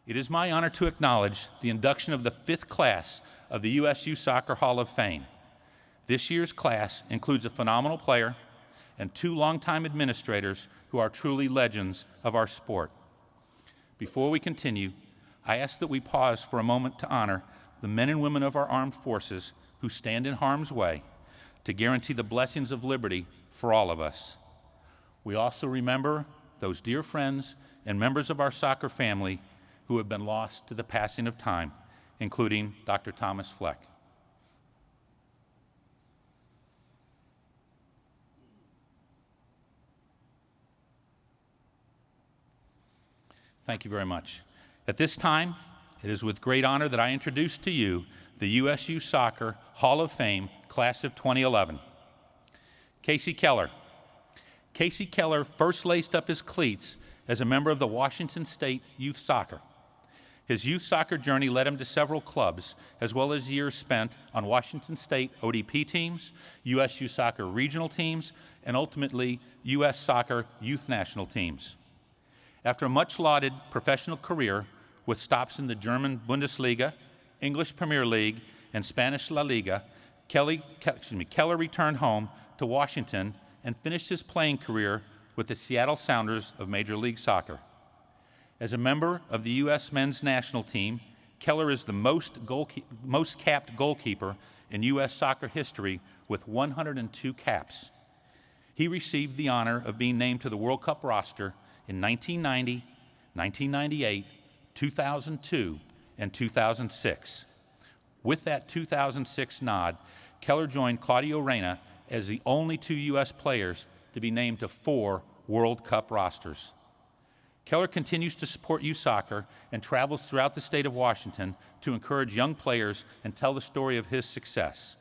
It is my honor to acknowledge the induction of the 5th class of the U.S. Youth Soccer Hall of Fame. This year's class includes a phenomenal player and 2 longtime administrators who are truly legends of our sport. Before we continue, I ask that we pause for a moment to honor the men and women of our armed forces who stand in harm's way to guarantee the blessings of liberty for all of us. We also remember those dear friends and members of our soccer family who have been lost to the passing of time, including Dr. Thomas Fleck. Thank you very much. At this time, it is with great honor that I introduce to you the USU Soccer Hall of Fame Class of 2011. Kasey Keller. Kasey Keller first laced up his cleats as a member of the Washington State Youth Soccer. His youth soccer journey led him to several clubs, as well as years spent on Washington State ODP teams, USU Soccer regional teams, and ultimately U.S. Soccer youth national teams. After a much-lauded professional career with stops in the German Bundesliga, English Premier League, and Spanish La Liga, Keller returned home to Washington and finished his playing career with the Seattle Sounders of Major League Soccer. As a member of the U.S. men's national team, Keller is the most capped goalkeeper in U.S. soccer history with 102 caps. He received the honor of being named to the World Cup roster in 1990, 1998, 2002, and 2006. With that 2006 nod, Keller joined Claudio Reyna as the only 2 U.S. players to be named to 4 World Cup rosters. Keller continues to support youth soccer and travels throughout the state of Washington to encourage young players and tell the story of his success.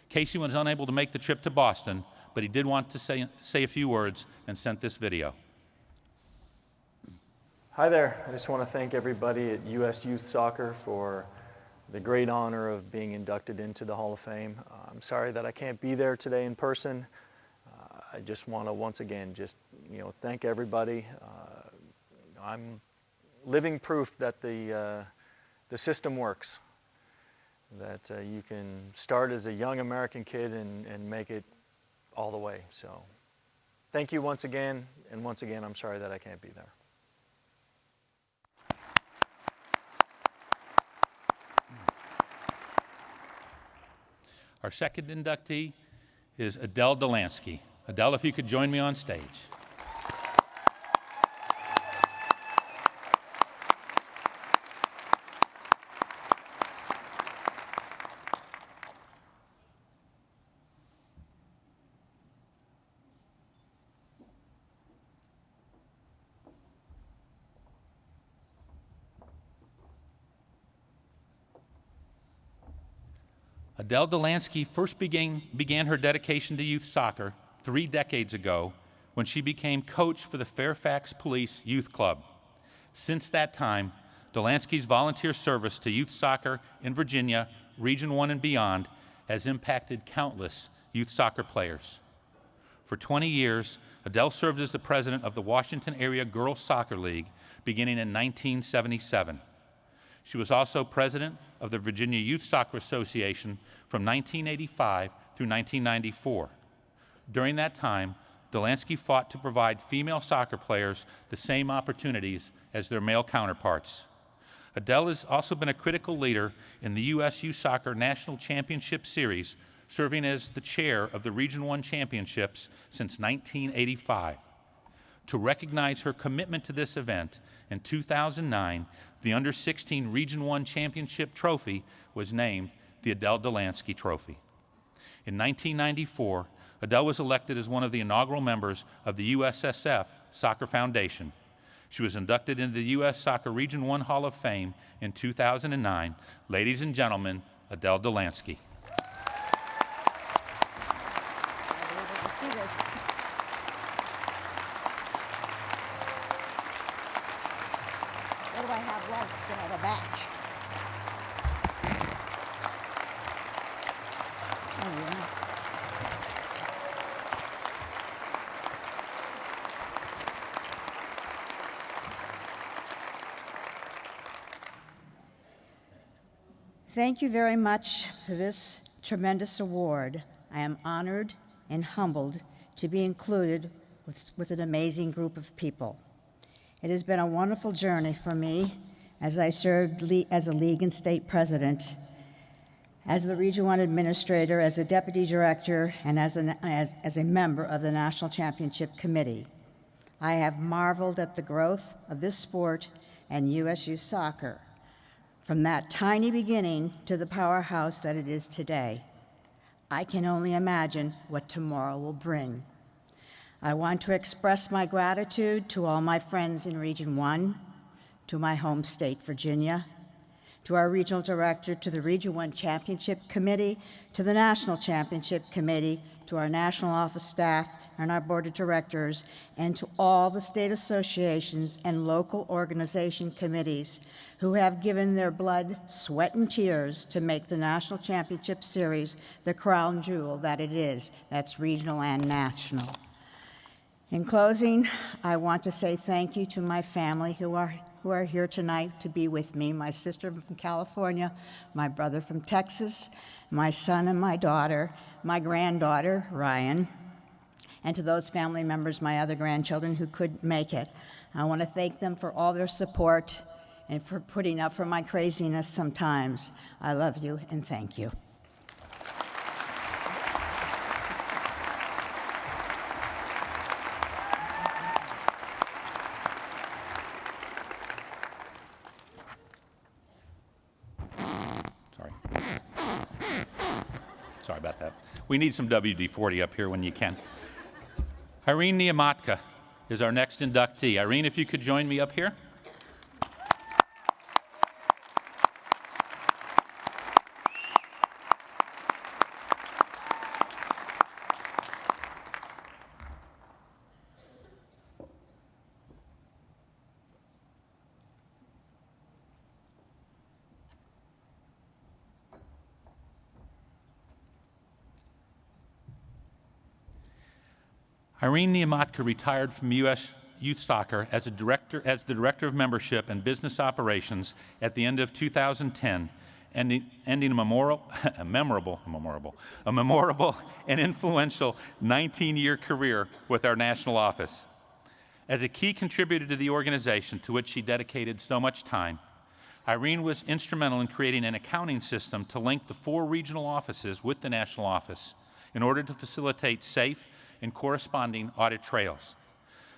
Kasey was unable to make the trip to Boston, but he did want to say a few words and sent this video. Hi there. I just want to thank everybody at U.S. Youth Soccer for the great honor of being inducted into the Hall of Fame. I'm sorry that I can't be there today in person. I just want to once again thank everybody. I'm living proof that the system works, that you can start as a young American kid and make it all the way. So thank you once again, and once again, I'm sorry that I can't be there. Our second inductee is Adele Dolansky. Adele, if you could join me on stage. Adele Dolansky first began her dedication to youth soccer 3 decades ago when she became coach for the Fairfax Police Youth Club. Since that time, Dolansky's volunteer service to youth soccer in Virginia, Region 1 and beyond, has impacted countless youth soccer players. For 20 years, Adele served as the president of the Washington Area Girls Soccer League beginning in 1977. She was also president of the Virginia Youth Soccer Association from 1985 through 1994. During that time, Dolansky fought to provide female soccer players the same opportunities as their male counterparts. Adele has also been a critical leader in the U.S. Youth Soccer National Championship Series, serving as the chair of the Region 1 Championships since 1985. To recognize her commitment to this event, in 2009, the Under-16 Region 1 Championship Trophy was named the Adele Dolansky Trophy. In 1994, Adele was elected as one of the inaugural members of the USSF Soccer Foundation. She was inducted into the U.S. Soccer Region 1 Hall of Fame in 2009. Ladies and gentlemen, Adele Dolansky. What do I have left to have a match? Oh, yeah. Thank you very much for this tremendous award. I am honored and humbled to be included with an amazing group of people. It has been a wonderful journey for me as I served as a league and state president, as the Region 1 administrator, as a deputy director, and as a member of the National Championship Committee. I have marveled at the growth of this sport and USU soccer, from that tiny beginning to the powerhouse that it is today. I can only imagine what tomorrow will bring. I want to express my gratitude to all my friends in Region 1, to my home state, Virginia, to our regional director, to the Region 1 Championship Committee, to the National Championship Committee, to our national office staff and our board of directors, and to all the state associations and local organization committees who have given their blood, sweat, and tears to make the National Championship Series the crown jewel that it is. That's regional and national. In closing, I want to say thank you to my family who are here tonight to be with me, my sister from California, my brother from Texas, my son and my daughter, my granddaughter, Ryan, and to those family members, my other grandchildren who couldn't make it. I want to thank them for all their support and for putting up for my craziness sometimes. I love you and thank you. Sorry about that. We need some WD-40 up here when you can. Irene Niemotka is our next inductee. Irene, if you could join me up here. Irene Niemotka retired from U.S. Youth Soccer as the Director of Membership and Business Operations at the end of 2010, ending a memorable and influential 19-year career with our national office. As a key contributor to the organization to which she dedicated so much time, Irene was instrumental in creating an accounting system to link the 4 regional offices with the national office in order to facilitate safe and corresponding audit trails.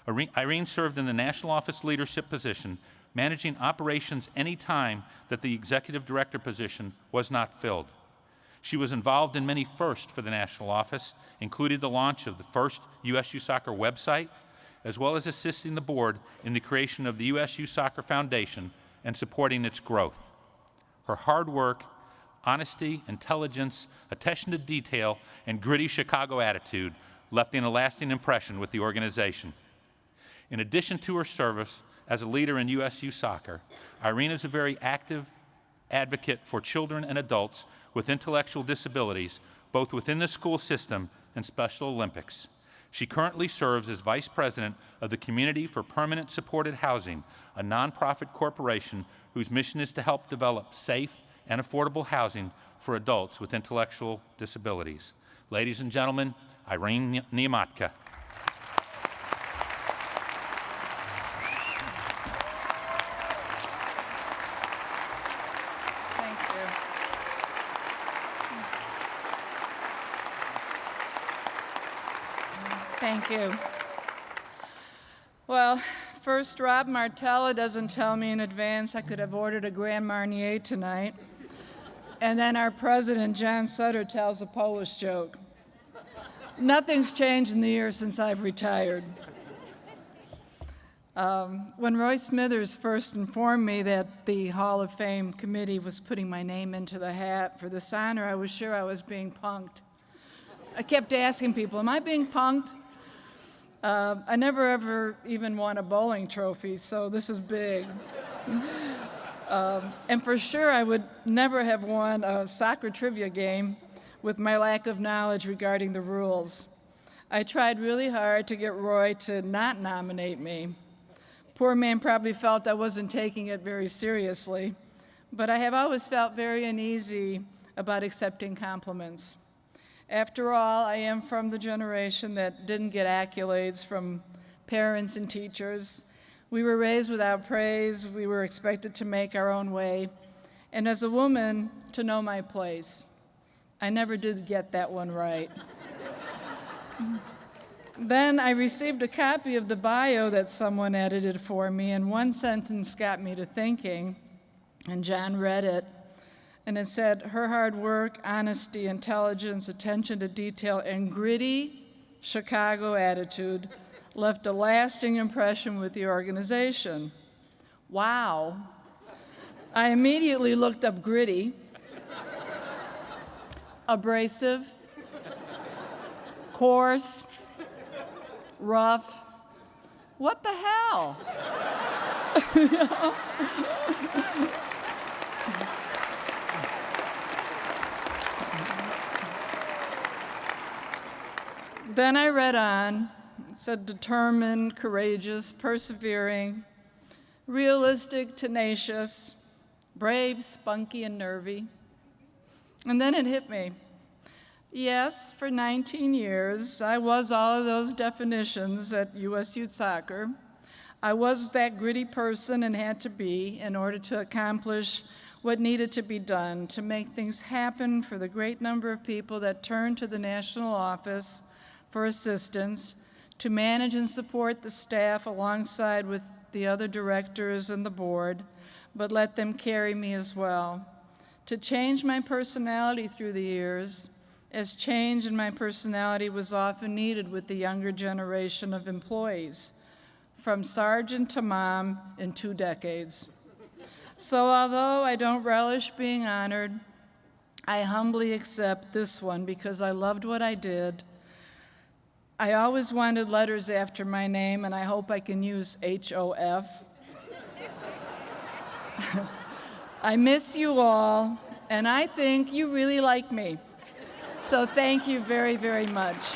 Irene served in the national office leadership position, managing operations any time that the executive director position was not filled. She was involved in many firsts for the national office, including the launch of the first USU Soccer website, as well as assisting the board in the creation of the USU Soccer Foundation and supporting its growth. Her hard work, honesty, intelligence, attention to detail, and gritty Chicago attitude left a lasting impression with the organization. In addition to her service as a leader in USU Soccer, Irene is a very active advocate for children and adults with intellectual disabilities, both within the school system and Special Olympics. She currently serves as Vice President of the Community for Permanent Supported Housing, a nonprofit corporation whose mission is to help develop safe and affordable housing for adults with intellectual disabilities. Ladies and gentlemen, Irene Niemotka. Thank you. Thank you. Well, first, Rob Martella doesn't tell me in advance I could have ordered a Grand Marnier tonight. And then our president, John Sutter, tells a Polish joke. Nothing's changed in the years since I've retired. When Roy Smithers first informed me that the Hall of Fame committee was putting my name into the hat for this honor, I was sure I was being punked. I kept asking people, am I being punked? I never ever even won a bowling trophy, so this is big. And for sure, I would never have won a soccer trivia game with my lack of knowledge regarding the rules. I tried really hard to get Roy to not nominate me. Poor man probably felt I wasn't taking it very seriously, but I have always felt very uneasy about accepting compliments. After all, I am from the generation that didn't get accolades from parents and teachers. We were raised without praise. We were expected to make our own way, and as a woman, to know my place. I never did get that one right. Then I received a copy of the bio that someone edited for me, and one sentence got me to thinking, and John read it, and it said, "Her hard work, honesty, intelligence, attention to detail, and gritty Chicago attitude left a lasting impression with the organization." Wow. I immediately looked up gritty, abrasive, coarse, rough. What the hell? Then I read on. It said determined, courageous, persevering, realistic, tenacious, brave, spunky, and nervy. And then it hit me. Yes, for 19 years, I was all of those definitions at US Youth Soccer. I was that gritty person and had to be in order to accomplish what needed to be done to make things happen for the great number of people that turned to the national office for assistance, to manage and support the staff alongside with the other directors and the board, but let them carry me as well. To change my personality through the years, as change in my personality was often needed with the younger generation of employees, from sergeant to mom in 2 decades. So although I don't relish being honored, I humbly accept this one because I loved what I did. I always wanted letters after my name, and I hope I can use HOF. I miss you all, and I think you really like me. So thank you very, very much.